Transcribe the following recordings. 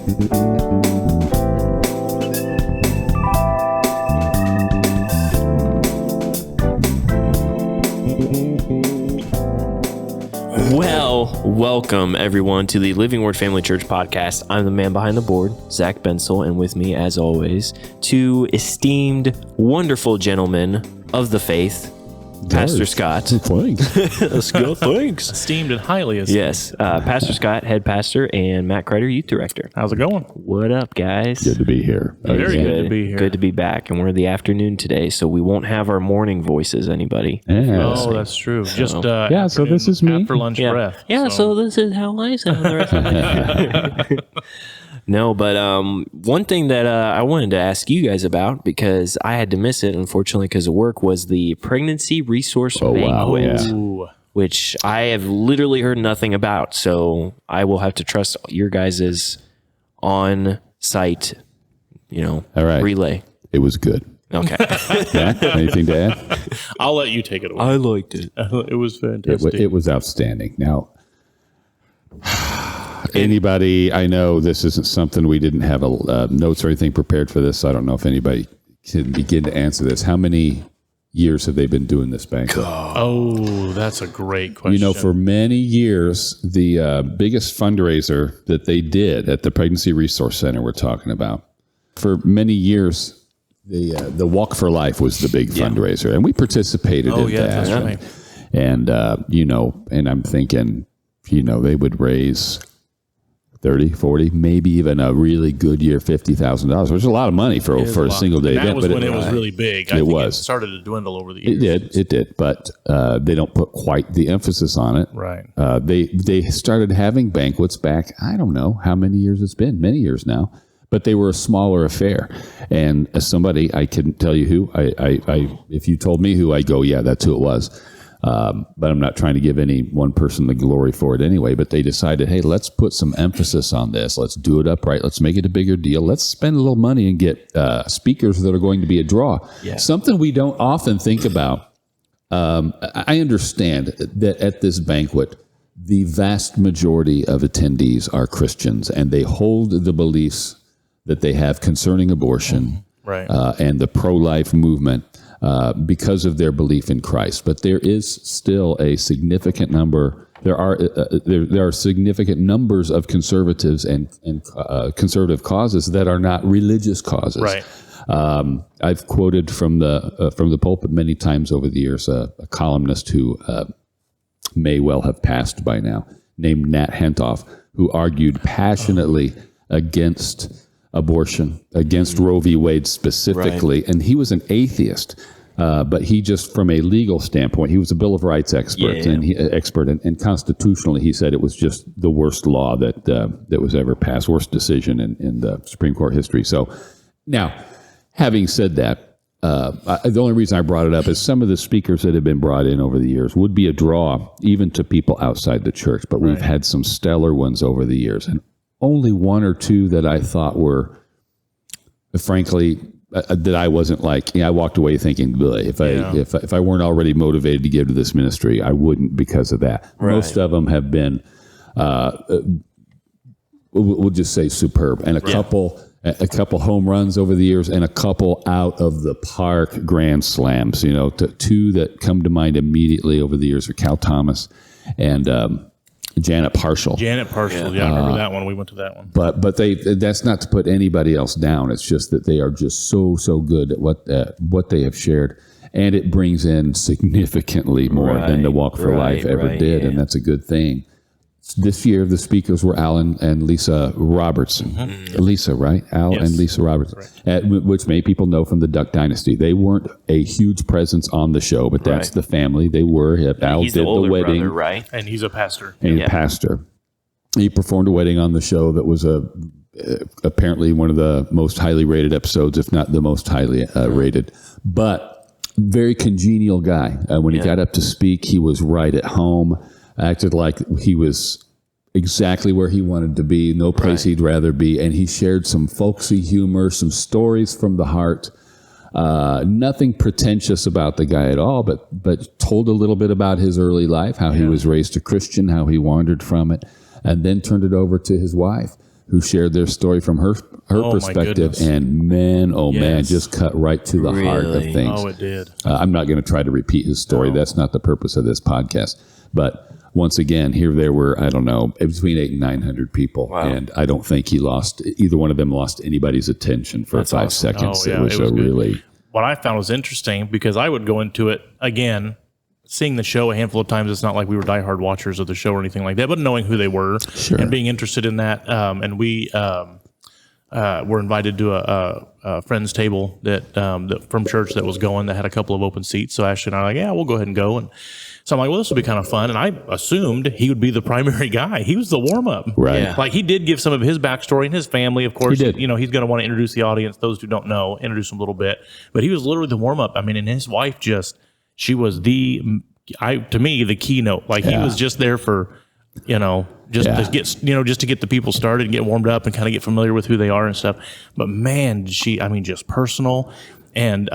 Well, welcome everyone to the Living Word Family Church podcast. I'm the man behind the board, Zach Bensel, and with me, as always, two esteemed, wonderful gentlemen of the faith, Pastor Scott. Thanks. Thanks. Esteemed and highly esteemed. Yes, Pastor Scott, head pastor, and Matt Kreider, youth director. How's it going? What up, guys? Good to be here. Very good to be here. Good to be back, and we're the afternoon today, so we won't have our morning voices, anybody. Oh, that's true. Just so this is me. After lunch breath. Yeah, so this is how I sound the rest of the day. No, but one thing that I wanted to ask you guys about, because I had to miss it, unfortunately, because of work, was the Pregnancy Resource Banquet, which I have literally heard nothing about. So I will have to trust your guys' on-site, relay. It was good. Okay. Yeah? Anything to add? I'll let you take it away. I liked it. It was fantastic. It was outstanding. Now, anybody, I know this isn't something we didn't have notes or anything prepared for this. So I don't know if anybody can begin to answer this. How many years have they been doing this banquet? Oh, that's a great question. For many years, the biggest fundraiser that they did at the Pregnancy Resource Center we're talking about, for many years, the Walk for Life was the big fundraiser, and we participated in that. That's right. And, and I'm thinking, they would raise 30, 40, maybe even a really good year, $50,000, which is a lot of money for a single day event. That was when it was really big. I think it started to dwindle over the years. It did, but they don't put quite the emphasis on it. Right. They started having banquets back, I don't know how many years it's been, many years now, but they were a smaller affair. And as somebody, I couldn't tell you who, if you told me who, I go, yeah, that's who it was. But I'm not trying to give any one person the glory for it anyway, but they decided, hey, let's put some emphasis on this. Let's do it upright. Let's make it a bigger deal. Let's spend a little money and get speakers that are going to be a draw. Yeah. Something we don't often think about. I understand that at this banquet, the vast majority of attendees are Christians, and they hold the beliefs that they have concerning abortion and the pro-life movement. Because of their belief in Christ, but there is still a significant number. There are significant numbers of conservatives and conservative causes that are not religious causes. Right. I've quoted from the pulpit many times over the years a columnist who may well have passed by now, named Nat Hentoff, who argued passionately against abortion, against Roe v. Wade specifically, and he was an atheist. But he just, from a legal standpoint, he was a Bill of Rights expert, and constitutionally, he said it was just the worst law that was ever passed, worst decision in the Supreme Court history. So, now, having said that, the only reason I brought it up is some of the speakers that have been brought in over the years would be a draw even to people outside the church, but we've had some stellar ones over the years, and only one or two that I thought were, frankly, that I wasn't like, I walked away thinking, if I weren't already motivated to give to this ministry, I wouldn't because of that. Right. Most of them have been, we'll just say superb, and a couple home runs over the years, and a couple out of the park grand slams. Two that come to mind immediately over the years are Cal Thomas and Janet Parshall. I remember that one. We went to that one. But that's not to put anybody else down. It's just that they are just so good at what they have shared, and it brings in significantly more than the Walk for Life ever did, and that's a good thing. This year, the speakers were Alan and Lisa Robertson. Mm-hmm. Lisa, right? And Lisa Robertson, which many people know from the Duck Dynasty. They weren't a huge presence on the show, but that's the family. They were. Al he's did the older wedding. Brother, right? And he's a pastor. He performed a wedding on the show that was apparently one of the most highly rated episodes, if not the most highly rated. But very congenial guy. When he got up to speak, he was right at home. Acted like he was exactly where he wanted to be, no place he'd rather be, and he shared some folksy humor, some stories from the heart. Nothing pretentious about the guy at all, but told a little bit about his early life, how he was raised a Christian, how he wandered from it, and then turned it over to his wife. who shared their story from her perspective, and man, just cut right to the heart of things. Oh, it did. I'm not going to try to repeat his story. No. That's not the purpose of this podcast. But once again, here there were, I don't know, between 800 and 900 people. Wow. And I don't think either one of them lost anybody's attention for 5 seconds. Oh, yeah, it was really... What I found was interesting, because I would go into it, again, seeing the show a handful of times. It's not like we were diehard watchers of the show or anything like that, but knowing who they were and being interested in that. And we were invited to a friend's table that from church that was going, that had a couple of open seats. So Ashley and I were like, yeah, we'll go ahead and go. And so I'm like, well, this will be kind of fun. And I assumed he would be the primary guy. He was the warm-up. Right. Yeah. Like, he did give some of his backstory and his family, of course. He did. You know, he's going to want to introduce the audience, those who don't know, introduce them a little bit. But he was literally the warm-up. I mean, and his wife she was to me, the keynote. Like, he was just there for, just to get the people started and get warmed up and kind of get familiar with who they are and stuff. But man, just personal and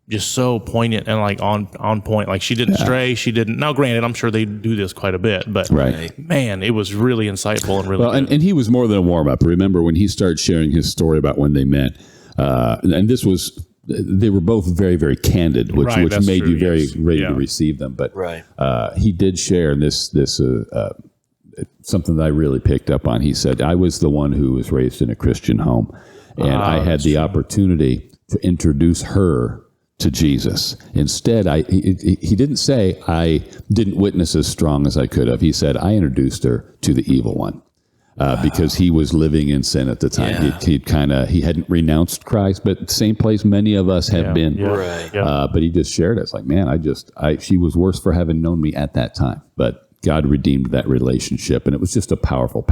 just so poignant and like on point. Like, she didn't stray. She didn't. Now, granted, I'm sure they do this quite a bit, but man, it was really insightful and really good. And he was more than a warm up. Remember when he started sharing his story about when they met, and this was. They were both very, very candid, which made you very ready to receive them. But he did share this something that I really picked up on. He said, I was the one who was raised in a Christian home, and I had the opportunity to introduce her to Jesus. Instead, he didn't say I didn't witness as strong as I could have. He said, I introduced her to the evil one. Because he was living in sin at the time. He hadn't renounced Christ, but same place many of us have been. Yeah. But he just shared it. It's like, man, she was worse for having known me at that time. But God redeemed that relationship, and it was just a powerful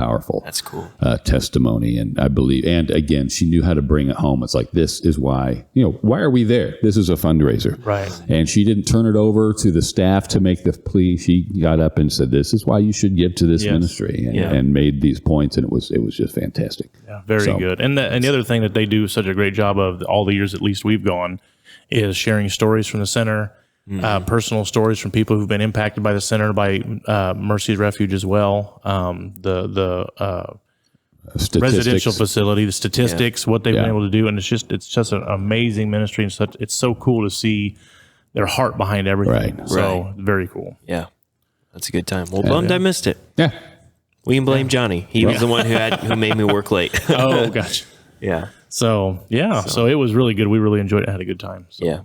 That's cool. Testimony. And I believe, and again, she knew how to bring it home. It's like, this is why, why are we there? This is a fundraiser. Right. And she didn't turn it over to the staff to make the plea. She got up and said, this is why you should give to this ministry, and made these points. And it was just fantastic. Yeah, very good. And the other thing that they do such a great job of all the years, at least we've gone, is sharing stories from the center. Personal stories from people who've been impacted by the center, by Mercy's Refuge as well. The residential facility, the statistics, what they've been able to do, and it's just an amazing ministry, and it's so cool to see their heart behind everything. So very cool. Yeah, that's a good time. Well, bummed I missed it. Yeah, we can blame Johnny. He was the one who made me work late. Oh, gotcha. Yeah. So it was really good. We really enjoyed it. Had a good time. So. Yeah.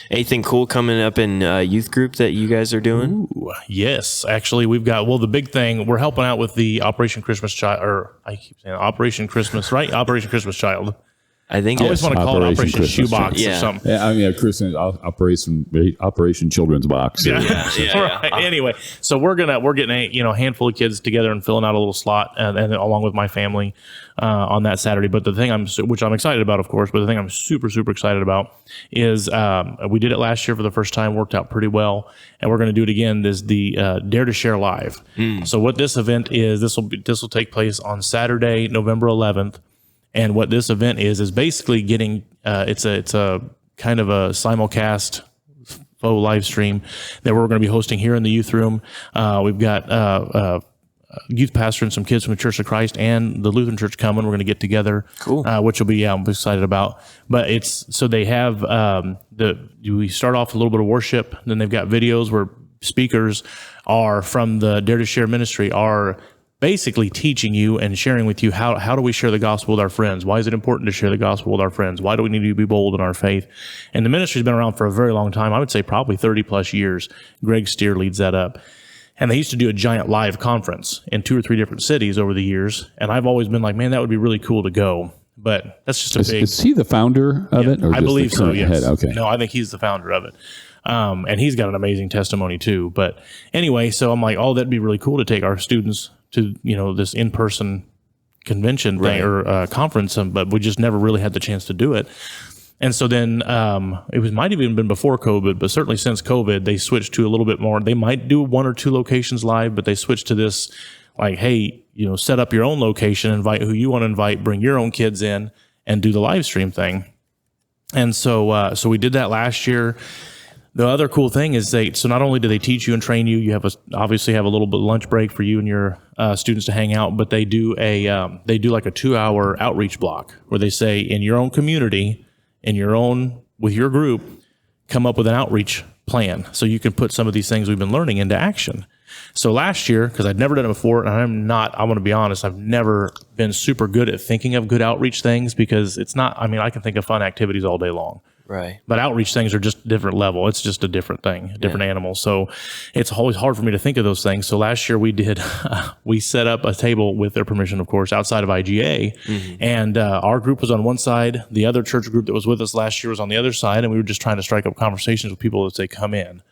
Anything cool coming up in youth group that you guys are doing? Ooh, yes, actually, we've got, the big thing, we're helping out with the Operation Christmas Child, or I keep saying Operation Christmas, right? Operation Christmas Child. I think I always want to call it Operation Christmas Shoebox or something. Yeah, I mean, Christmas Operation Children's Box. Yeah. Right. Anyway, so we're getting a handful of kids together and filling out a little slot, and along with my family on that Saturday. But the thing which I'm excited about, of course, but the thing I'm super, super excited about is we did it last year for the first time, worked out pretty well, and we're going to do it again. This the Dare to Share Live. So what this event is, this will take place on Saturday, November 11th. And what this event is basically getting it's a kind of a simulcast faux live stream that we're going to be hosting here in the youth room. We've got youth pastor and some kids from the Church of Christ and the Lutheran Church coming. We're going to get together, cool. Which will be I'm excited about. But they have we start off with a little bit of worship, then they've got videos where speakers are from the Dare to Share ministry are basically teaching you and sharing with you how do we share the gospel with our friends? Why is it important to share the gospel with our friends? Why do we need to be bold in our faith? And the ministry's been around for a very long time. I would say probably 30 plus years. Greg Steer leads that up. And they used to do a giant live conference in 2 or 3 different cities over the years. And I've always been like, man, that would be really cool to go. But that's just Is he the founder of it? Or I believe so, yes. Head? Okay. No, I think he's the founder of it. And he's got an amazing testimony too. But anyway, so I'm like, that'd be really cool to take our students to this in-person convention thing or conference, but we just never really had the chance to do it. And so then might have even been before COVID, but certainly since COVID, they switched to a little bit more. They might do 1 or 2 locations live, but they switched to this like, hey, set up your own location, invite who you want to invite, bring your own kids in, and do the live stream thing. And so we did that last year. The other cool thing is so not only do they teach you and train you, you obviously have a little bit of lunch break for you and your students to hang out, but they do like a 2-hour outreach block where they say in your own community, with your group, come up with an outreach plan so you can put some of these things we've been learning into action. So last year, because I'd never done it before, and I'm going to be honest, I've never been super good at thinking of good outreach things because it's not, I can think of fun activities all day long. Right. But outreach things are just a different level. It's just a different thing, a different animal. So it's always hard for me to think of those things. So last year we set up a table with their permission, of course, outside of IGA. Mm-hmm. And our group was on one side. The other church group that was with us last year was on the other side. And we were just trying to strike up conversations with people as they come in.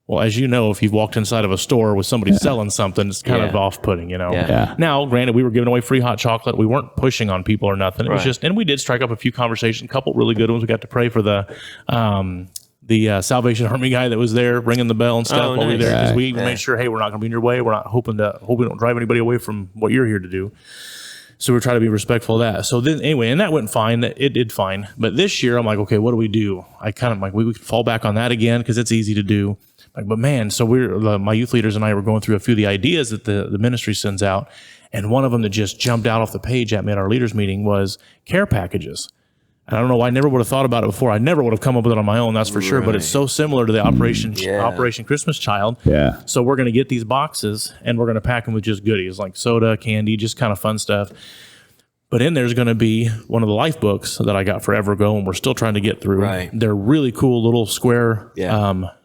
Well, as you know, if you've walked inside of a store with somebody selling something, it's kind of off-putting, Yeah. Now, granted, we were giving away free hot chocolate. We weren't pushing on people or nothing. It was just, and we did strike up a few conversations, a couple really good ones. We got to pray for the Salvation Army guy that was there ringing the bell and stuff while we were there, because we made sure, hey, we're not going to be in your way. We're not hope we don't drive anybody away from what you're here to do. So we're trying to be respectful of that. So then anyway, and that went fine. It did fine. But this year, I'm like, okay, what do we do? I kind of we could fall back on that again because it's easy to do. But man, so my youth leaders and I were going through a few of the ideas that the ministry sends out. And one of them that just jumped out off the page at me at our leaders meeting was care packages. And I don't know why I never would have thought about it before. I never would have come up with it on my own, that's for sure. But it's so similar to the Operation Christmas Child. Yeah. So we're going to get these boxes and we're going to pack them with just goodies like soda, candy, just kind of fun stuff. But in there's going to be one of the life books that I got forever ago, and we're still trying to get through. Right. They're really cool little square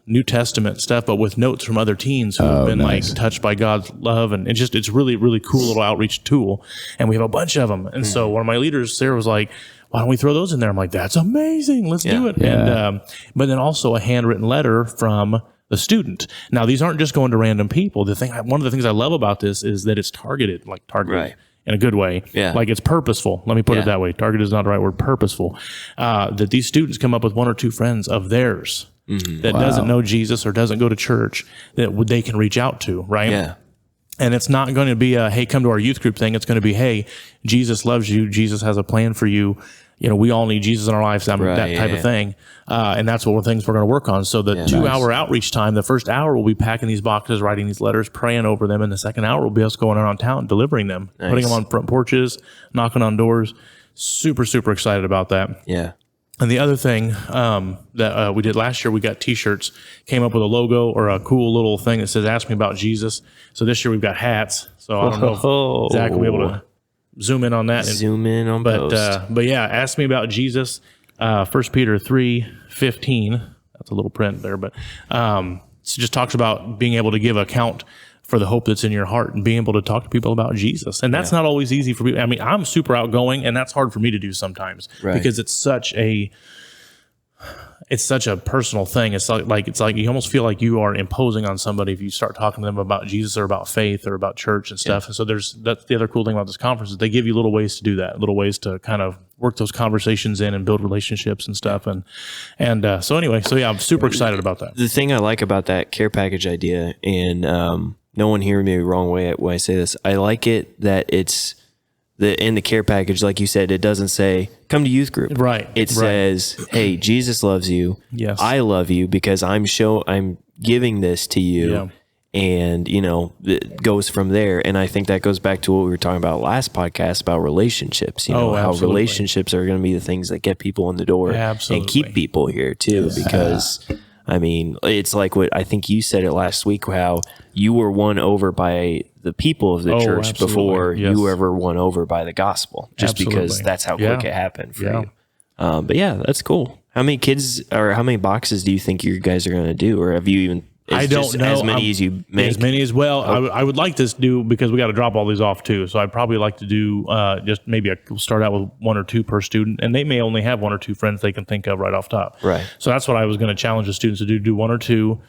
New Testament stuff, but with notes from other teens who have been touched by God's love, and it's really, really cool little outreach tool. And we have a bunch of them. And so one of my leaders, Sarah, was like, "Why don't we throw those in there?" I'm like, "That's amazing. Let's do it." Yeah. And but then also a handwritten letter from the student. Now these aren't just going to random people. One of the things I love about this is that it's targeted. Right. In a good way. Yeah. Like it's purposeful. Let me put it that way. Target is not the right word. Purposeful. That these students come up with one or two friends of theirs that doesn't know Jesus or doesn't go to church that they can reach out to, right? Yeah. And it's not going to be a, hey, come to our youth group thing. It's going to be, hey, Jesus loves you. Jesus has a plan for you. We all need Jesus in our lives, that type of thing. And that's what things we're going to work on. So the 2-hour outreach time, the first hour we'll be packing these boxes, writing these letters, praying over them. And the second hour will be us going around town, delivering them, putting them on front porches, knocking on doors. Super, super excited about that. Yeah. And the other thing that we did last year, we got T-shirts, came up with a logo or a cool little thing that says, "Ask me about Jesus." So this year we've got hats. So I don't know if Zach will be able to zoom in on that. Zoom in on post. But yeah, ask me about Jesus. 1 Peter 3:15. That's a little print there, but it just talks about being able to give account for the hope that's in your heart and being able to talk to people about Jesus. And that's not always easy for me. I'm super outgoing, and that's hard for me to do sometimes because it's such a personal thing. It's like you almost feel like you are imposing on somebody if you start talking to them about Jesus or about faith or about church and stuff. And so that's the other cool thing about this conference is they give you little ways to do that, little ways to kind of work those conversations in and build relationships and stuff. And so anyway, I'm super excited about that. The thing I like about that care package idea, and no one hear me wrong way when I say this, I like it that it's in the care package, like you said, it doesn't say come to youth group. Right. It says, hey, Jesus loves you. Yes. I love you because I'm giving this to you. Yeah. And, it goes from there. And I think that goes back to what we were talking about last podcast about relationships, how relationships are going to be the things that get people in the door and keep people here too. Yes. Because it's like what I think you said it last week, how you were won over by the people of the church before you were ever won over by the gospel, just because that's how quick it happened for you. But yeah, that's cool. How many kids or how many boxes do you think you guys are going to do? Or have you even, I don't know. As many as you make? As many as well. I would like to do, because we got to drop all these off too. So I'd probably like to do just maybe we'll start out with 1 or 2 per student, and they may only have 1 or 2 friends they can think of right off top. Right. So that's what I was going to challenge the students to do 1 or 2,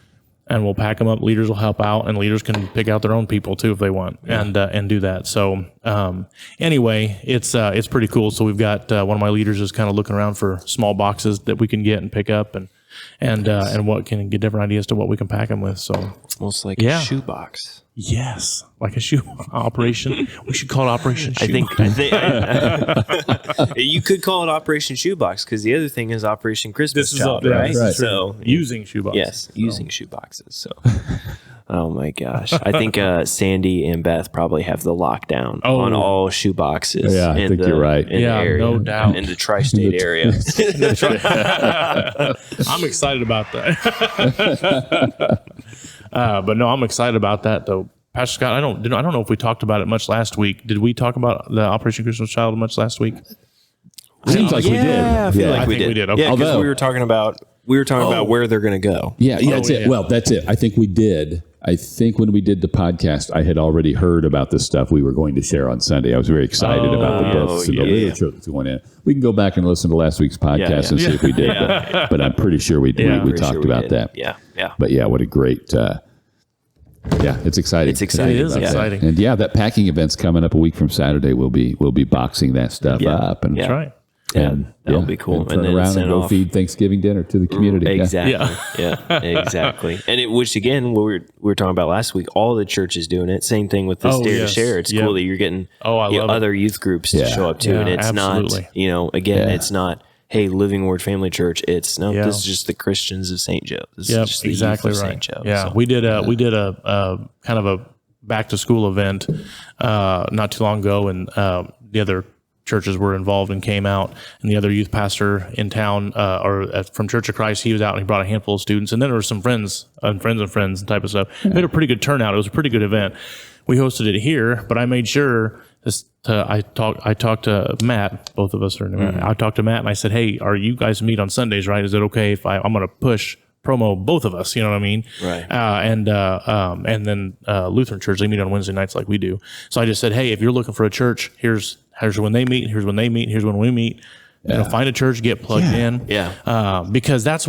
and we'll pack them up. Leaders will help out, and leaders can pick out their own people too if they want, and do that. So anyway, it's pretty cool. So we've got one of my leaders is kind of looking around for small boxes that we can get and pick up, and and what can get different ideas to what we can pack them with. So Almost like Yeah. a shoebox. yes, like a shoe operation. We should call it Operation Shoe. I think you could call it Operation Shoebox because the other thing is Operation Christmas Child, right? right. So using shoeboxes. yes, using shoeboxes. So, oh my gosh, I think Sandy and Beth probably have the lockdown on all shoeboxes. Yeah, I think you're right. In the area, no doubt. in the tri-state area. I'm excited about that. But no, I'm excited about that though. Pastor Scott, I don't know if we talked about it much last week. Did we talk about the Operation Christmas Child much last week? Seems like we did. I feel like I we think we did. did. Okay. Yeah, because Although- we were talking about where they're going to go. Yeah, that's it. yeah. Well, that's it. I think we did. I think when we did the podcast, I had already heard about this stuff we were going to share on Sunday. I was very excited about the books and the literature that's going in. We can go back and listen to last week's podcast and see if we did. But I'm pretty sure we did. We Pretty talked sure we about did. that. Yeah. But yeah, what a great. It's exciting. It's exciting. It is Yeah. exciting. And yeah, that packing event's coming up a week from Saturday. We'll be boxing that stuff up and That's right. and that'll be cool. And turn And then around send and go off- feed Thanksgiving dinner to the community. Yeah. Exactly. Yeah, exactly. And which again, what we were talking about last week, all the churches doing it. Same thing with this Dare to yes. Share. It's Yeah. cool that you're getting I love it. other youth groups to show up to, Yeah, and it's absolutely. not, it's not, hey, Living Word Family Church. It's no, Yeah. this is just the Christians of St. Joe. This Yep, is just the exactly youth of right. St. Joe. Yeah, So, we did a kind of a back to school event not too long ago, and the other churches were involved and came out, and the other youth pastor in town from Church of Christ, he was out and he brought a handful of students, and then there were some friends type of stuff. We had a pretty good turnout. It was a pretty good event. We hosted it here, but I made sure I talked to Matt. Both of us are. I talked to Matt and I said, "Hey, are you guys meet on Sundays, right? Is it okay if I'm going to push promo both of us? You know what I mean?" Right. And then Lutheran Church, they meet on Wednesday nights like we do. So I just said, "Hey, if you're looking for a church, here's when they meet. Here's when they meet. Here's when we meet. Find a church, get plugged in. Yeah. Because that's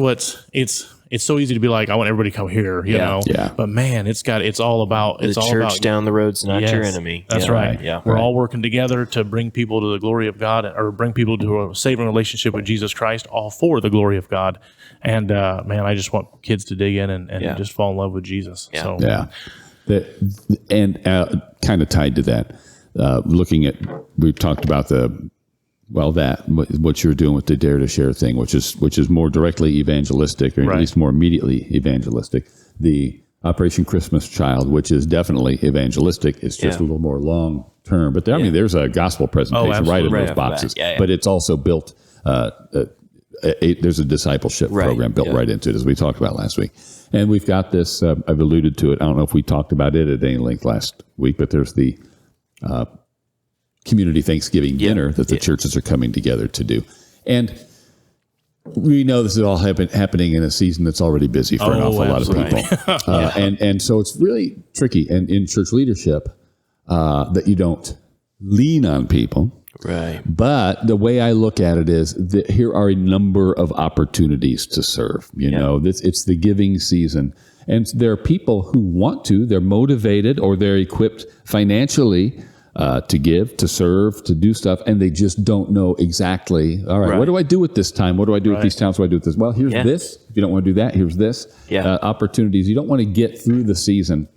it's so easy to be like, I want everybody to come here, you know. Yeah. But man, it's all about The church down the road's not your Yes, enemy. That's Yeah. right. Yeah. We're all working together to bring people to the glory of God, or bring people to a saving relationship with Jesus Christ, all for the glory of God. And man, I just want kids to dig in and just fall in love with Jesus. Yeah. So Yeah. And kind of tied to that, we've talked about what you're doing with the Dare to Share thing, which is more directly evangelistic, or at least more immediately evangelistic. The Operation Christmas Child, which is definitely evangelistic, is just a little more long term. But I mean, there's a gospel presentation right in absolutely. those Right off the bat. boxes. Yeah. But it's also built. There's a discipleship program built right into it, as we talked about last week. And we've got this. I've alluded to it. I don't know if we talked about it at any length last week, but there's the community Thanksgiving dinner that the churches are coming together to do. And we know this is all happening in a season that's already busy for an awful lot of people. And so it's really tricky. And in church leadership, that you don't lean on people. Right. But the way I look at it is that here are a number of opportunities to serve. You know, it's the giving season. And there are people who want to, they're motivated, or they're equipped financially to give, to serve, to do stuff, and they just don't know exactly, all right, what do I do with this time? What do I do with these towns? What do I do with this? Well, here's this. If you don't want to do that, here's this. Opportunities. You don't want to get through the season,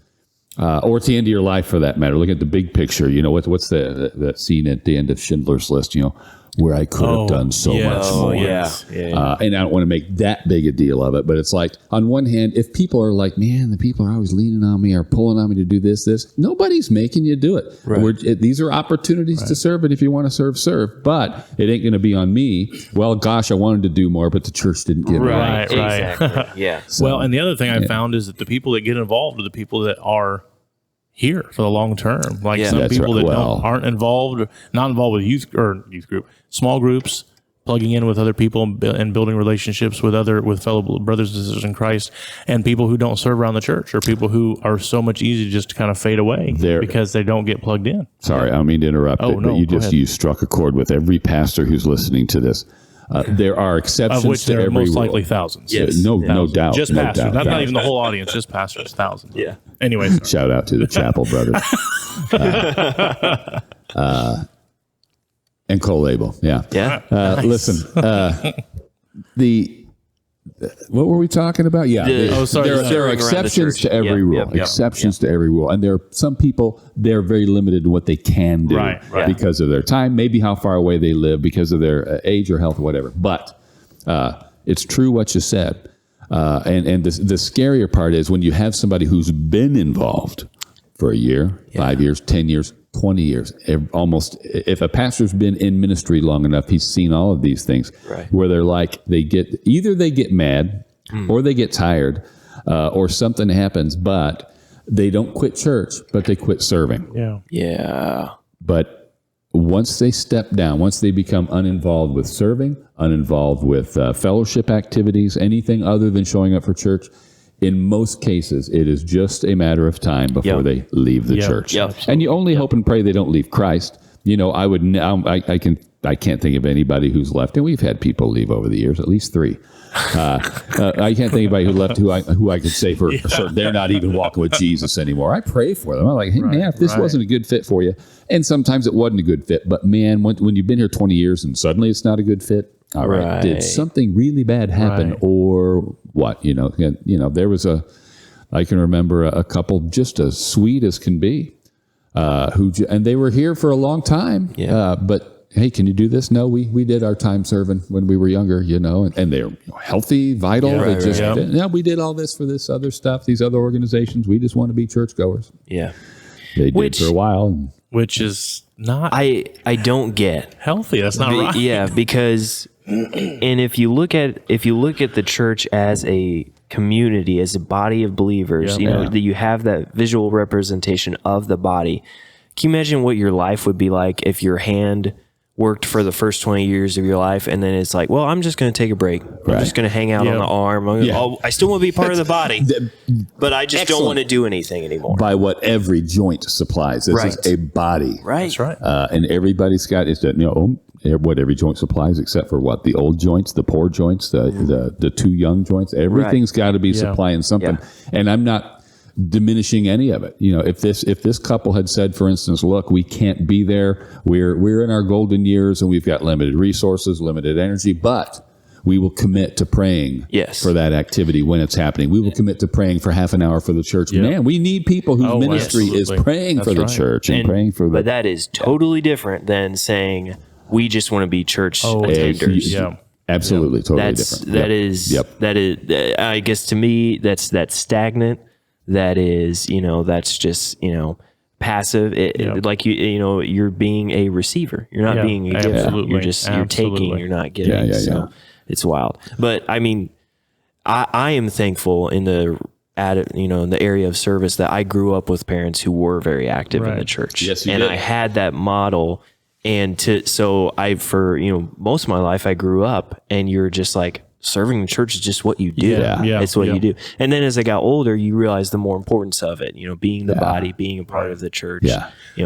or at the end of your life for that matter. Look at the big picture. You know, what's that scene at the end of Schindler's List, you know, where I could have done so much more. And I don't want to make that big a deal of it, but it's like, on one hand, if people are like, man, the people are always leaning on me or pulling on me to do this, nobody's making you do it. These are opportunities to serve, and if you want to serve, but it ain't going to be on me. Well, gosh, I wanted to do more, but the church didn't give me. Right. Exactly. Yeah. So, Well, and the other thing I found is that the people that get involved are the people that are here for the long term. Like some That's people right. that Well- aren't involved, or not involved with youth group, small groups, plugging in with other people and building relationships with fellow brothers and sisters in Christ, and people who don't serve around the church, or people who are so much easier just to kind of fade away because they don't get plugged in. Sorry, I don't mean to interrupt, but you struck a chord with every pastor who's listening to this. There are exceptions Of which to there are every most rule. likely thousands. No doubt. Just no pastors, doubt. not even the whole audience, just pastors, thousands. Yeah. Anyway, Shout out to the chapel brothers. And Cole Abel. Yeah. Yeah. Listen, the What were we talking about? Yeah, there are serving around the exceptions church. to every rule. Exceptions to every rule, and there are some people they're very limited in what they can do because of their time, maybe how far away they live, because of their age or health or whatever. But it's true what you said, and the scarier part is when you have somebody who's been involved for a year, 5 years, 10 years. 20 years, almost. If a pastor's been in ministry long enough, he's seen all of these things where they're like, they get mad or they get tired or something happens, but they don't quit church, but they quit serving. Yeah. But once they step down, once they become uninvolved with serving, uninvolved with fellowship activities, anything other than showing up for church, in most cases, it is just a matter of time before they leave the church. And you only hope and pray they don't leave Christ. You know, I can't think of anybody who's left, and we've had people leave over the years, at least 3. I can't think of anybody who left who I could say for certain they're not even walking with Jesus anymore. I pray for them. I'm like, hey, man, if this wasn't a good fit for you, and sometimes it wasn't a good fit, but man, when you've been here 20 years and suddenly it's not a good fit, all right. Did something really bad happen or what? You know, there was I can remember a couple just as sweet as can be, and they were here for a long time. But hey, can you do this? No, we did our time serving when we were younger, and they're healthy, vital. We did all this for this other stuff, these other organizations. We just want to be churchgoers. Yeah. They did for a while. Which is not I don't get healthy. That's not right. Yeah, because and if you look at the church as a community, as a body of believers, that you have that visual representation of the body. Can you imagine what your life would be like if your hand worked for the first 20 years of your life, and then it's like, well, I'm just going to take a break. I'm just going to hang out on the arm. I still want to be part of the body, but I just don't want to do anything anymore. By what every joint supplies. This is a body. Right. That's right. And everybody's got what every joint supplies, except for what the old joints, the poor joints, the too young joints. Everything's got to be supplying something. And I'm not diminishing any of it. If this couple had said, for instance, look, we can't be there. We're in our golden years and we've got limited resources, limited energy, but we will commit to praying for that activity when it's happening. We will commit to praying for half an hour for the church. Man, we need people whose ministry is praying for the church and praying for the... But that is totally different than saying we just want to be church attenders. Absolutely, totally different. That is, I guess to me, that's stagnant. That is, that's just, passive. Like you're being a receiver. You're not being a giver. You're taking. You're not giving. So it's wild. But I mean, I am thankful in the in the area of service that I grew up with parents who were very active in the church. Yes, you and did. I had that model. And for most of my life, I grew up, and you're just like, serving the church is just what you do. It's what you do. And then as I got older, you realize the more importance of it, being the body, being a part of the church,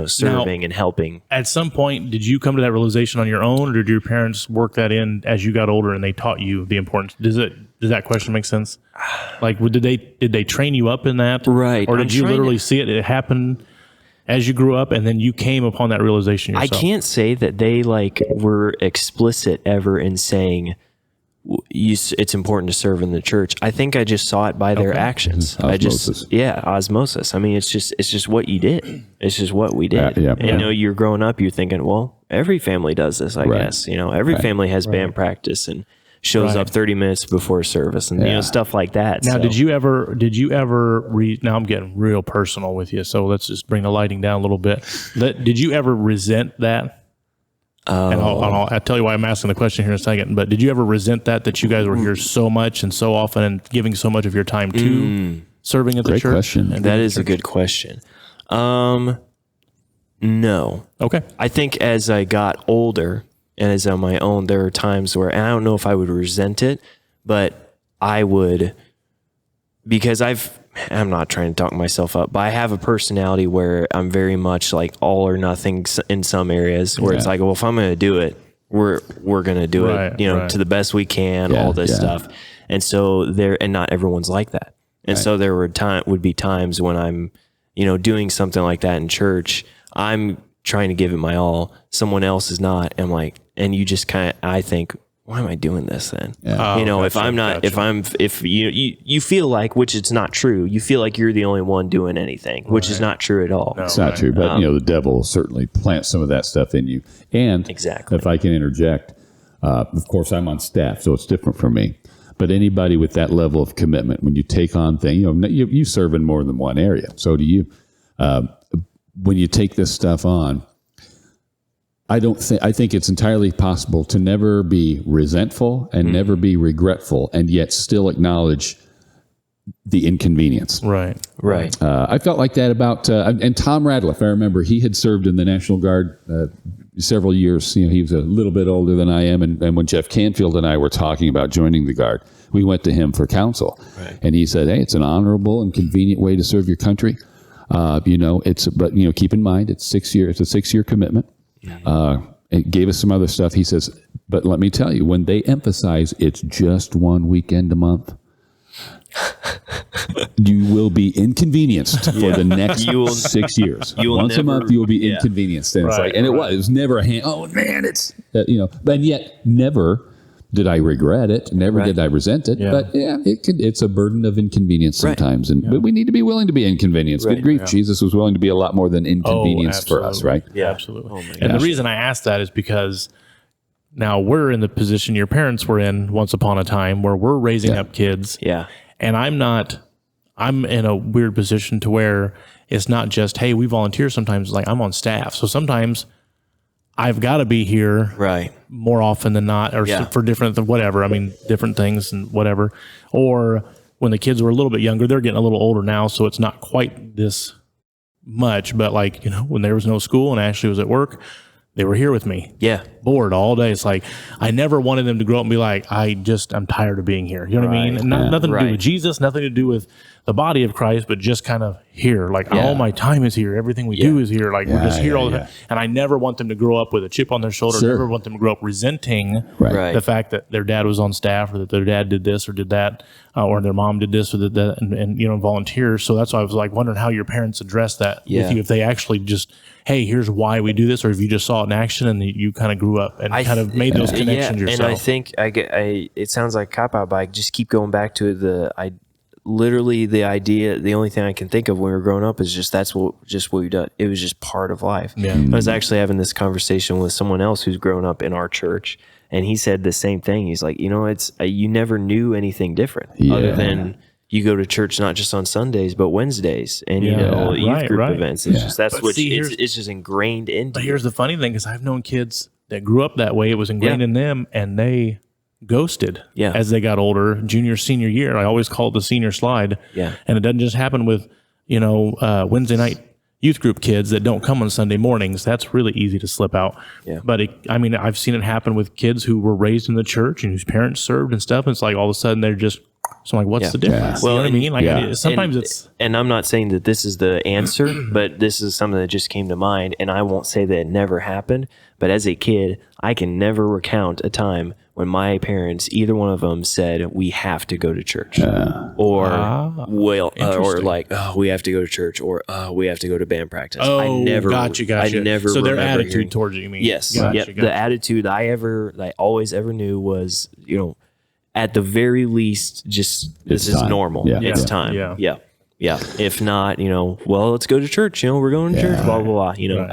serving and helping. At some point, did you come to that realization on your own, or did your parents work that in as you got older and they taught you the importance? Does that question make sense? Like, did they train you up in that? Right. Or did you literally see it happen as you grew up, and then you came upon that realization yourself? I can't say that they were explicit ever in saying, it's important to serve in the church. I think I just saw it by their actions. Osmosis. Osmosis. I mean, it's just what you did. It's just what we did. You're growing up, you're thinking, well, every family does this, I guess. Every family has band practice and shows up 30 minutes before service and stuff like that. Now, did you ever now I'm getting real personal with you, so let's just bring the lighting down a little bit. Did you ever resent that? And I'll tell you why I'm asking the question here in a second. But did you ever resent that you guys were here so much and so often and giving so much of your time to serving at the church? Great question. That is a good question. No. Okay. I think as I got older and as on my own, there are times where, and I don't know if I would resent it, but I would, because I'm not trying to talk myself up, but I have a personality where I'm very much like all or nothing in some areas where it's like, well, if I'm going to do it, we're going to do it, to the best we can, all this stuff. And so and not everyone's like that. And so there would be times when I'm, doing something like that in church, I'm trying to give it my all. Someone else is not. I'm like, and you just I think, why am I doing this then? Yeah. You know, if I'm not, if you feel like, which it's not true, you feel like you're the only one doing anything, which is not true at all. No. It's not true, but the devil certainly plants some of that stuff in you. And Exactly. if I can interject, of course I'm on staff, so it's different for me. But anybody with that level of commitment, when you take on things, you serve in more than one area. So do you. When you take this stuff on, I think it's entirely possible to never be resentful and never be regretful, and yet still acknowledge the inconvenience. Right. I felt like that about, and Tom Radliff, I remember he had served in the National Guard several years. He was a little bit older than I am. And when Jeff Canfield and I were talking about joining the Guard, we went to him for counsel. Right. And he said, hey, it's an honorable and convenient way to serve your country. But keep in mind, it's 6 years. It's a 6-year commitment. It gave us some other stuff. He says, but let me tell you, when they emphasize it's just one weekend a month, you will be inconvenienced for the next 6 years. Once a month, you will be inconvenienced. And it was never a hand. Oh man, it's and yet never did I regret it. Never did I resent it. Yeah. But it's a burden of inconvenience sometimes, but we need to be willing to be inconvenienced. Good grief, Jesus was willing to be a lot more than inconvenience for us, right? Yeah, absolutely. And the reason I asked that is because now we're in the position your parents were in once upon a time, where we're raising up kids. Yeah. And I'm in a weird position to where it's not just, hey, we volunteer sometimes. Like, I'm on staff. So sometimes I've got to be here more often than not, or for different things and whatever. Or when the kids were a little bit younger, they're getting a little older now, so it's not quite this much. But when there was no school and Ashley was at work, they were here with me. Yeah. Bored all day. It's like, I never wanted them to grow up and be like, I'm tired of being here. You know what I mean? And nothing to do with Jesus, nothing to do with the body of Christ, but just kind of here. Like, all my time is here. Everything we do is here. Like, we're just here all the time. And I never want them to grow up with a chip on their shoulder. Sure. Never want them to grow up resenting the fact that their dad was on staff, or that their dad did this or did that, or their mom did this or did that, and volunteer. So that's why I was like wondering how your parents addressed that with you, if they actually just, hey, here's why we do this, or if you just saw it in action and you kind of grew up and kind of made those connections yourself. And I think it sounds like cop-out, but I just keep going back to the idea. The only thing I can think of when we were growing up is just what we did. It was just part of life. Yeah. I was actually having this conversation with someone else who's grown up in our church, and he said the same thing. He's like, it's you never knew anything different other than you go to church not just on Sundays but Wednesdays, and youth group events. It's just it's just ingrained into. But here's the funny thing: is I've known kids that grew up that way. It was ingrained in them, and they ghosted as they got older, junior, senior year. I always call it the senior slide. Yeah. And it doesn't just happen with, Wednesday night youth group kids that don't come on Sunday mornings. That's really easy to slip out. Yeah. But I've seen it happen with kids who were raised in the church and whose parents served and stuff. And it's like all of a sudden they're just, so I'm like, what's the difference? Well, you know what I mean? Like sometimes it's, and I'm not saying that this is the answer, but this is something that just came to mind. And I won't say that it never happened, but as a kid, I can never recount a time when my parents, either one of them, said we have to go to church, or like, oh, we have to go to church, or we have to go to band practice. I never. Gotcha. I never. So their attitude towards it, you mean? Yes. Gotcha. The attitude I always ever knew was, at the very least, just this is normal. Yeah. It's time. Yeah. If not, well, let's go to church. We're going to church. Blah blah blah.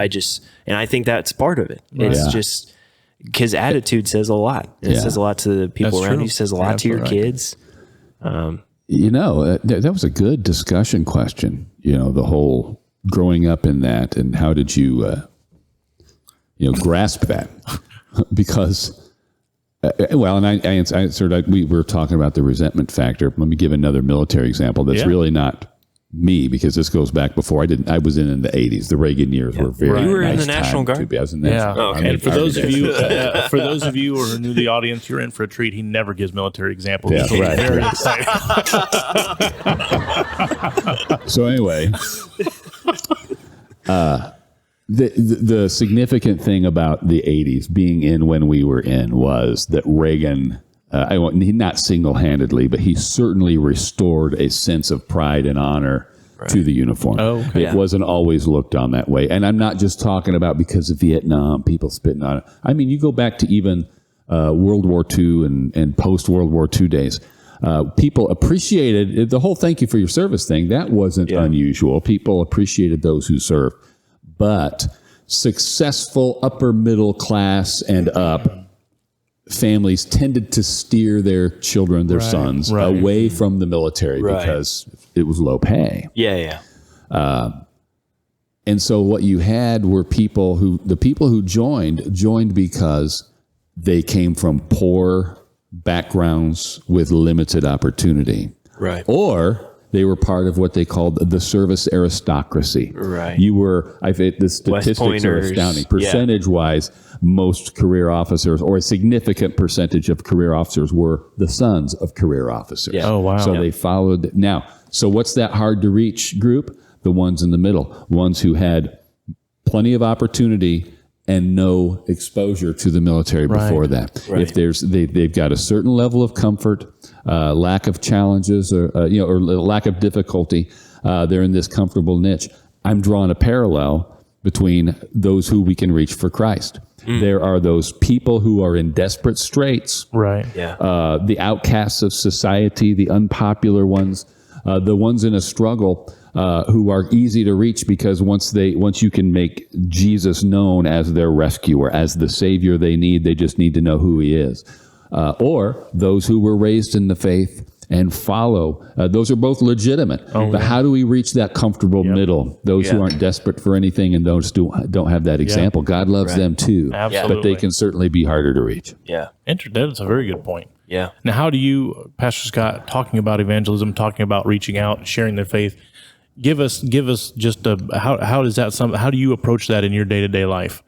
I think that's part of it. It's just. Because attitude says a lot. It says a lot to the people around you. It says a lot to your kids. That was a good discussion question. The whole growing up in that, and how did you, grasp that? Because, and I answered. We were talking about the resentment factor. Let me give another military example. That's really not me, because this goes back before I was in the 80s. The Reagan years were very. You were nice in the National Guard. I was in the National Guard. Okay. And for those of you who are new to the audience, you're in for a treat. He never gives military examples. Yeah, right. Very exciting. So anyway, the significant thing about the 80s being in when we were in was that Reagan. Not single-handedly, but he certainly restored a sense of pride and honor to the uniform. It wasn't always looked on that way. And I'm not just talking about because of Vietnam, people spitting on it. I mean, you go back to even World War II and post World War II days. People appreciated the whole "thank you for your service" thing. That wasn't unusual. People appreciated those who served, but successful upper middle class and up families tended to steer their children, their sons, away from the military because it was low pay. And so what you had were the people who joined because they came from poor backgrounds with limited opportunity. Right. Or they were part of what they called the service aristocracy. Right. The statistics are astounding. Percentage-wise, most career officers, or a significant percentage of career officers, were the sons of career officers. Oh, wow. So they followed. Now, so what's that hard-to-reach group? The ones in the middle, ones who had plenty of opportunity and no exposure to the military before that. Right. If they've got a certain level of comfort, lack of challenges, or lack of difficulty, they're in this comfortable niche. I'm drawing a parallel between those who we can reach for Christ. There are those people who are in desperate straits, right? The outcasts of society, the unpopular ones, the ones in a struggle. Who are easy to reach because once you can make Jesus known as their rescuer, as the Savior they need, they just need to know who He is. Or those who were raised in the faith and follow. Those are both legitimate. But how do we reach that comfortable middle? Those who aren't desperate for anything and those don't have that example. God loves them too. Absolutely. But they can certainly be harder to reach. That's a very good point. Now, how do you, Pastor Scott, talking about evangelism, talking about reaching out, sharing their faith, give us just how do you approach that in your day-to-day life?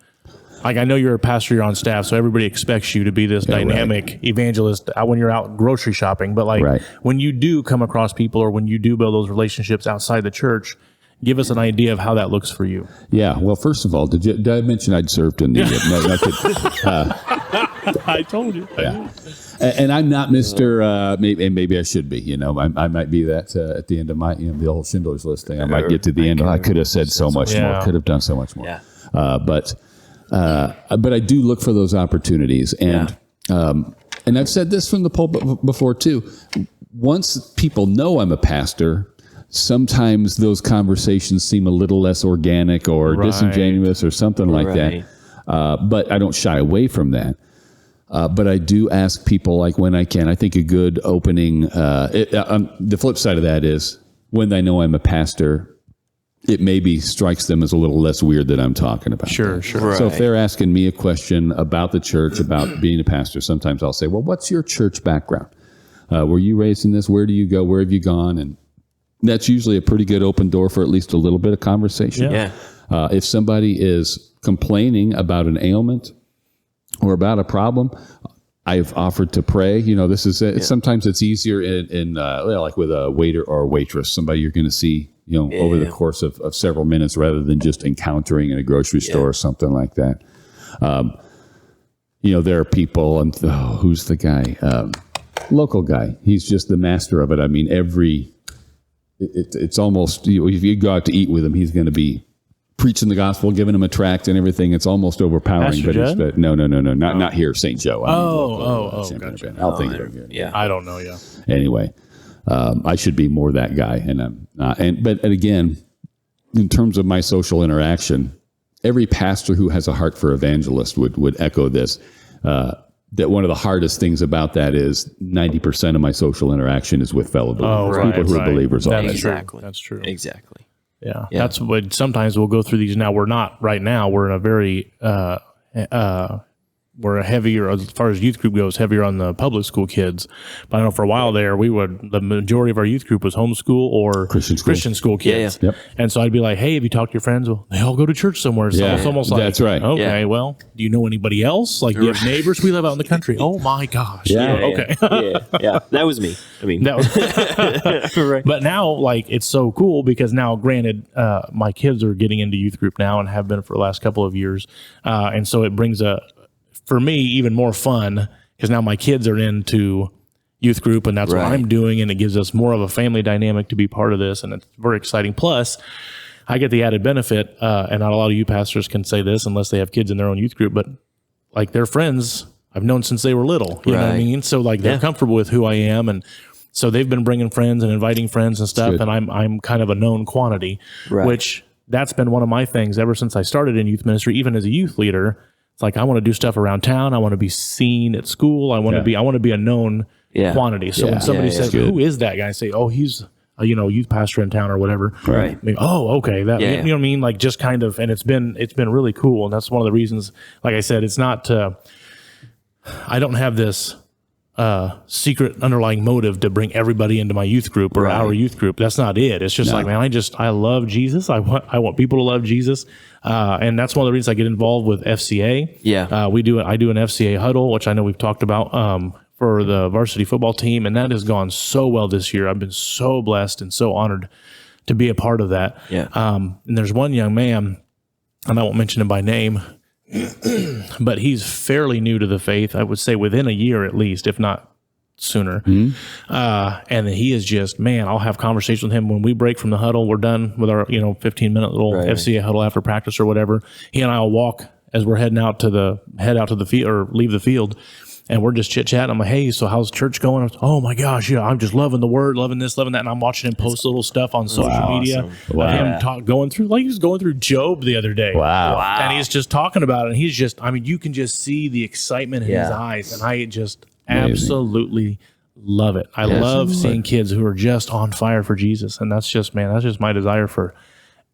Like, I know you're a pastor, you're on staff, so everybody expects you to be this dynamic evangelist when you're out grocery shopping. But when you do come across people, or when you do build those relationships outside the church, give us an idea of how that looks for you. Yeah. Well, first of all, did I mention I'd served in the? I told you. Yeah. And I'm not Mr. Maybe I should be. I might be that at the end of my the whole Schindler's List thing. I might get to the end. I could have said so much more. Could have done so much more. But I do look for those opportunities, and I've said this from the pulpit before too. Once people know I'm a pastor, sometimes those conversations seem a little less organic or disingenuous or something like that. But I don't shy away from that. But I do ask people, like, when I can. I think a good opening, the flip side of that is when they know I'm a pastor, it maybe strikes them as a little less weird that I'm talking about. Sure. Right. So if they're asking me a question about the church, about being a pastor, sometimes I'll say, well, what's your church background? Were you raised in this? Where do you go? Where have you gone? And that's usually a pretty good open door for at least a little bit of conversation. If somebody is complaining about an ailment or about a problem, I've offered to pray. This is sometimes it's easier in like with a waiter or a waitress, somebody you're going to see over the course of several minutes, rather than just encountering in a grocery store or something like that. There are people, and who's the guy? Local guy. He's just the master of it. I mean, it's almost, if you go out to eat with him, he's going to be preaching the gospel, giving them a tract and everything. It's almost overpowering. Pastor But no, not here, St. Joe. Gotcha. I'll think of it. Yeah, I don't know. Anyway, I should be more that guy, and I'm not. But again, in terms of my social interaction, every pastor who has a heart for evangelist would echo this. That one of the hardest things about that is 90% of my social interaction is with fellow believers, people who are believers already. Exactly. That's true. Exactly. Yeah. That's what sometimes we'll go through these. Now we're not right now. We're in a very we're a heavier, as far as youth group goes, heavier on the public school kids. But I know for a while there, the majority of our youth group was homeschool or Christian school kids. Yeah. Yep. And so I'd be like, hey, have you talked to your friends? Well, they all go to church somewhere. So it's almost like, that's right. Okay, well, do you know anybody else? Like, do you have neighbors? We live out in the country. Oh my gosh. Okay. That was me. I mean, that was right. But now, like, it's so cool because now, granted, my kids are getting into youth group now and have been for the last couple of years. And so it brings for me, even more fun, because now my kids are into youth group, and that's what I'm doing, and it gives us more of a family dynamic to be part of this, and it's very exciting. Plus, I get the added benefit, and not a lot of you pastors can say this unless they have kids in their own youth group, but like their friends I've known since they were little. You know what I Right. mean? So like they're comfortable with who I am, and so they've been bringing friends and inviting friends and stuff, and I'm kind of a known quantity, Right. which that's been one of my things ever since I started in youth ministry, even as a youth leader. It's like I want to do stuff around town. I want to be seen at school. I want to be a known quantity. So when somebody says, "Who is that guy?" I say, "Oh, he's a, youth pastor in town or whatever." Right. I mean, oh, okay. That you know what I mean? Like just kind of, and it's been really cool. And that's one of the reasons. Like I said, it's not. I don't have this secret underlying motive to bring everybody into my youth group or our youth group. That's not it. It's just like, man, I love Jesus. I want people to love Jesus. And that's one of the reasons I get involved with FCA. Yeah. I do an FCA huddle, which I know we've talked about, for the varsity football team. And that has gone so well this year. I've been so blessed and so honored to be a part of that. Yeah. And there's one young man, and I won't mention him by name, but he's fairly new to the faith. I would say within a year at least, if not sooner. And he is just, man, I'll have conversations with him when we break from the huddle. We're done with our 15-minute little FCA huddle after practice or whatever. He and I will walk as we're heading out to the field or leave the field. And we're just chit chatting. I'm like, hey, so how's church going? Oh my gosh, yeah, I'm just loving the word, loving this, loving that. And I'm watching him post little stuff on social media. Wow. Him going through, like he was going through Job the other day. Wow. And he's just talking about it. And he's just, I mean, you can just see the excitement in his eyes. And I just absolutely love it. I love seeing kids who are just on fire for Jesus. And that's just, man, that's just my desire for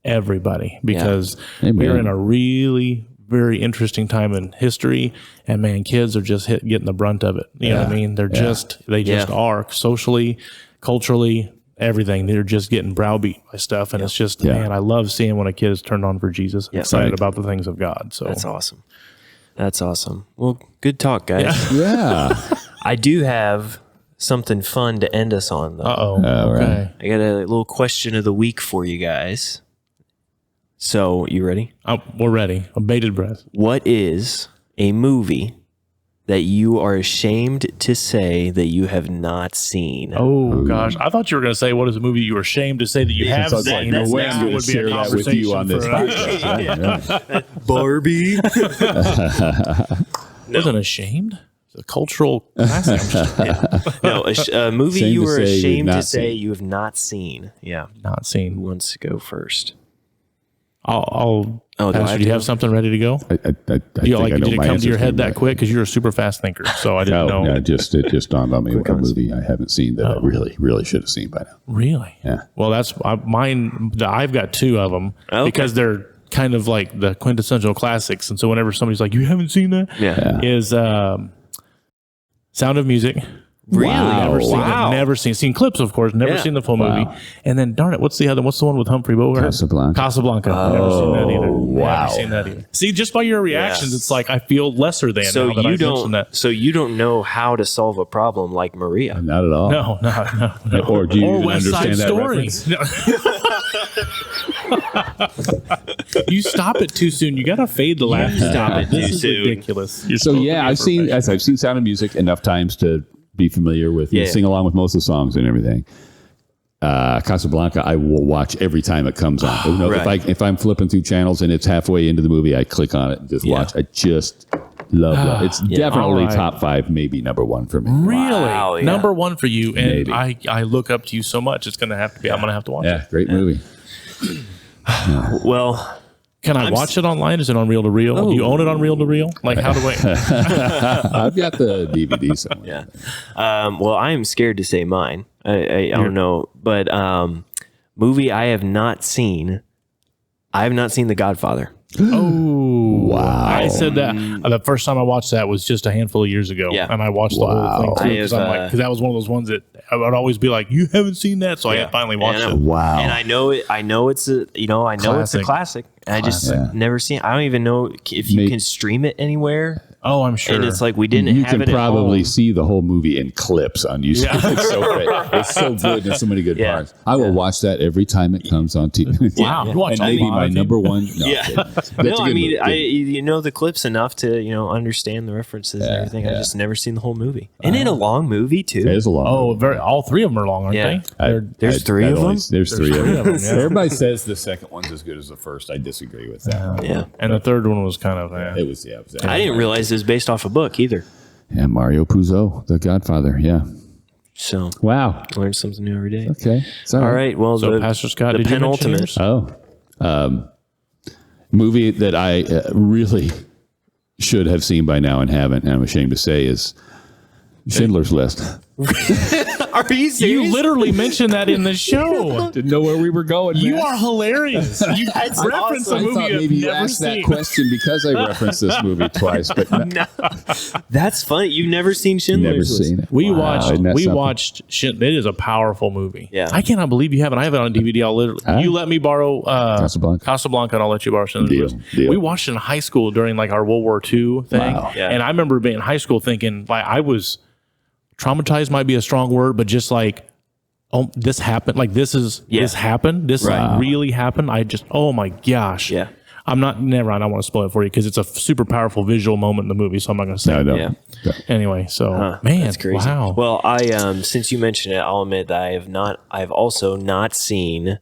everybody, because we're in a really very interesting time in history, and man, kids are just getting the brunt of it. You know what I mean? They're they just are socially, culturally, everything. They're just getting browbeat by stuff, and it's just, man, I love seeing when a kid is turned on for Jesus, excited about the things of God. So That's awesome. That's awesome. Well, good talk, guys. Yeah. I do have something fun to end us on, though. Okay. I got a little question of the week for you guys. So, you ready? We're ready. A bated breath. What is a movie that you are ashamed to say that you have not seen? Oh gosh, I thought you were going to say, what is a movie you were ashamed to say that you have Like, seen? no way That I'm going to would be a share that with you on this podcast. Barbie. Wasn't ashamed? It's a cultural classic. No, a movie Ashamed you to were say you've ashamed to not say seen. you have not seen. Yeah. Not Who seen. wants to go first? I'll Oh, do I Pastor, have do you to? have something ready to go? I You think I know did it my come to answer your to head that that. quick? Because you're a super fast thinker, so I didn't know. No, it just dawned on me what a movie I haven't seen that I really should have seen by now. Really? Yeah. Well, that's mine. I've got two of them because they're kind of like the quintessential classics. And so whenever somebody's like, "You haven't seen that?" Yeah. is Sound of Music. Really? Never seen Wow. it. Never seen clips, of course. Never Yeah. seen the full movie. And then, darn it, what's the other? What's the one with Humphrey Bogart? Casablanca. Never seen that either. wow. Never seen that either. See, just by your reactions, Yes. it's like I feel lesser than. So now that you I've mentioned that. So you don't know how to solve a problem like Maria. Not at all. No. Or do you even West Side understand that Story. reference? You stop it too soon. You gotta fade the laugh. stop it This too is soon. ridiculous. You're So supposed to yeah, be a professional. I've seen Sound of Music enough times to be familiar with, Yeah. sing along with most of the songs and everything. Casablanca, I will watch every time it comes on. You know, Right. if I'm flipping through channels and it's halfway into the movie, I click on it and just watch. I just love it. It's definitely All right. top 5, maybe number 1 for me. Really? Wow, yeah. Number one for you. And Maybe. I look up to you so much. It's going to have to be, I'm going to have to watch it. Yeah, great movie. Well, Can I watch it online? Is it on reel to reel? Do you own it on reel to reel? Like, how do I? I've got the DVD somewhere. well, I am scared to say mine. I don't know, but movie I have not seen. I have not seen The Godfather. Oh, Wow. I said that the first time I watched that was just a handful of years ago. Yeah. And I watched the whole thing too. I Because have, that was one of those ones that I would always be like, you haven't seen that. So I had finally watched And it. Wow. And I know it. I know it's a. You know, I know it's a Classic. classic. And I just Yeah. never seen. I don't even know if you can stream it anywhere. Oh, I'm sure. And it's like we didn't You have can it at probably home. see the whole movie in clips on YouTube. It's so great. It's so good. There's so many good Yeah. parts. I will watch that every time it comes on TV. Wow. You watch And a maybe lot my of number one. No, Yeah. That's No, a I good mean, movie. you know the clips enough to understand the references and everything. I yeah. just never seen the whole movie. Isn't it a long movie too? It is a long Oh, movie. all three of them are long, aren't Yeah. they? There's three of them? There's three of them. yeah. Everybody says the second one's as good as the first. I disagree with that. Yeah. And the third one was kind of, It was. I didn't realize it was based off a book either. Yeah, Mario Puzo, the Godfather. Yeah. So Wow. learn something new every day. Okay. It's All right. Well, So, the Pastor Scott, the did you mention penultimate. yours? Movie that I really should have seen by now and haven't, and I'm ashamed to say, is Schindler's List. Are you serious? You literally mentioned that in the show. Didn't know where we were going. You are hilarious. You reference a movie you've never seen. question because I referenced this movie twice, but No. That's funny. You've never seen Schindler's List. seen it. We Isn't that something? watched It is a powerful movie. Yeah. I cannot believe you haven't. I have it on DVD. I'll literally. You let me borrow Casablanca. and I'll let you borrow Schindler's List. Deal. We watched it in high school during like our World War II thing. Wow. Yeah. And I remember being in high school thinking like I was traumatized might be a strong word, but just like, oh, this happened. Like this happened. This Right. really happened. Oh my gosh. Yeah. I don't want to spoil it for you because it's a super powerful visual moment in the movie. So I'm not going to say. No. Yeah. Anyway, so man, That's crazy. wow. Well, I since you mentioned it, I'll admit that I've also not seen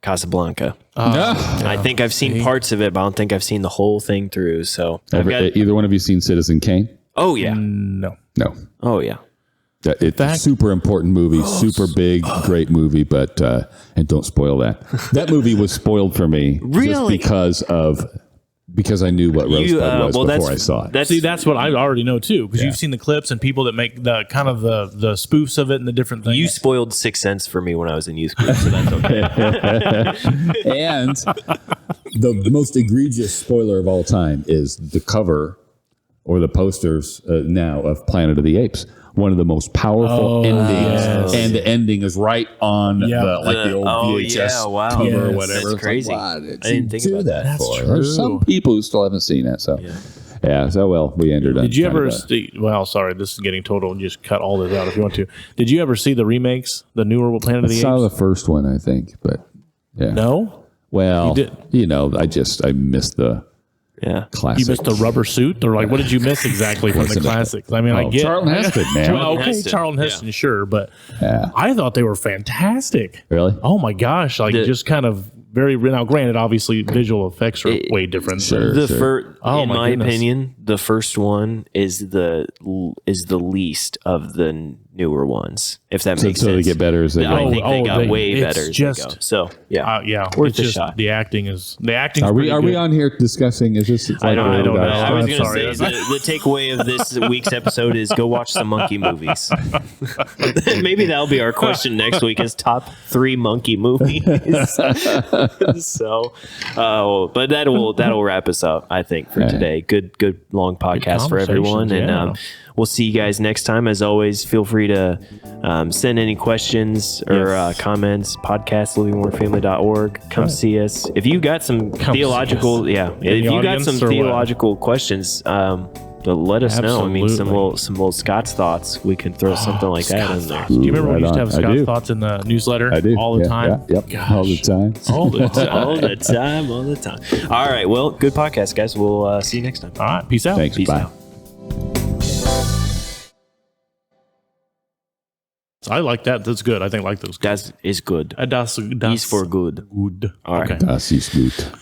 Casablanca. I think I've seen parts of it, but I don't think I've seen the whole thing through. So Either one of you seen Citizen Kane? oh yeah, No. No. oh yeah. It's a super important movie, super big, great movie, but and don't spoil that. That movie was spoiled for me Really? just because I knew what Rosebud was before I saw it. That's what I already know too, because you've seen the clips and people that make the kind of the spoofs of it and the different things. You spoiled Sixth Sense for me when I was in youth group, so that's okay. And the most egregious spoiler of all time is the cover or the posters now of Planet of the Apes. One of the most powerful endings, and the ending is right on the old VHS cover or whatever. That's crazy. Like, why did I didn't think about that. That's for? true. There's some people who still haven't seen it, so we ended up. Did you ever see? Well, sorry, this is getting total. Just cut all this out if you want to. Did you ever see the remakes, the newer Planet of the I Apes? saw the first one, I think, but yeah. No. Well, You I missed the classic. You missed the rubber suit, or like what did you miss exactly from the classics? I mean, I get Charlton Heston, man. Well, okay, Heston, Charlton Heston, sure, but Yeah. I thought they were fantastic. Really? Oh my gosh! Like just kind of very now. Granted, obviously, visual effects are way different. Sure. In my goodness. opinion, the first one is the least of the newer ones. If that makes So sense. they get better as they go. I think they got way it's better as they just- go. So yeah, Worth it's a shot. The acting is the Are we on here discussing? Is this? I don't know. I was I'm going to sorry. say the takeaway of this week's episode is go watch some monkey movies. Maybe that'll be our question next week: is top 3 monkey movies. So, but that'll wrap us up. I think for today. Good long podcast for everyone, and we'll see you guys next time. As always, feel free to send any questions or comments. Podcast livingwordfamily.org. Come see us if you got some theological. If you got some theological questions, let us know. I mean, some little Scott's thoughts. We can throw something like that in there. Do you remember we used to have I Scott's do. thoughts in the newsletter? I do all the time. Yep. Gosh. All the time. All the time. all the time. All right. Well, good podcast, guys. We'll see you next time. All right. Peace out. Thanks. Peace Bye. out. I like that. That's good. I think like those. That is good. Das Is for good. Good. All right. Okay. Das ist gut.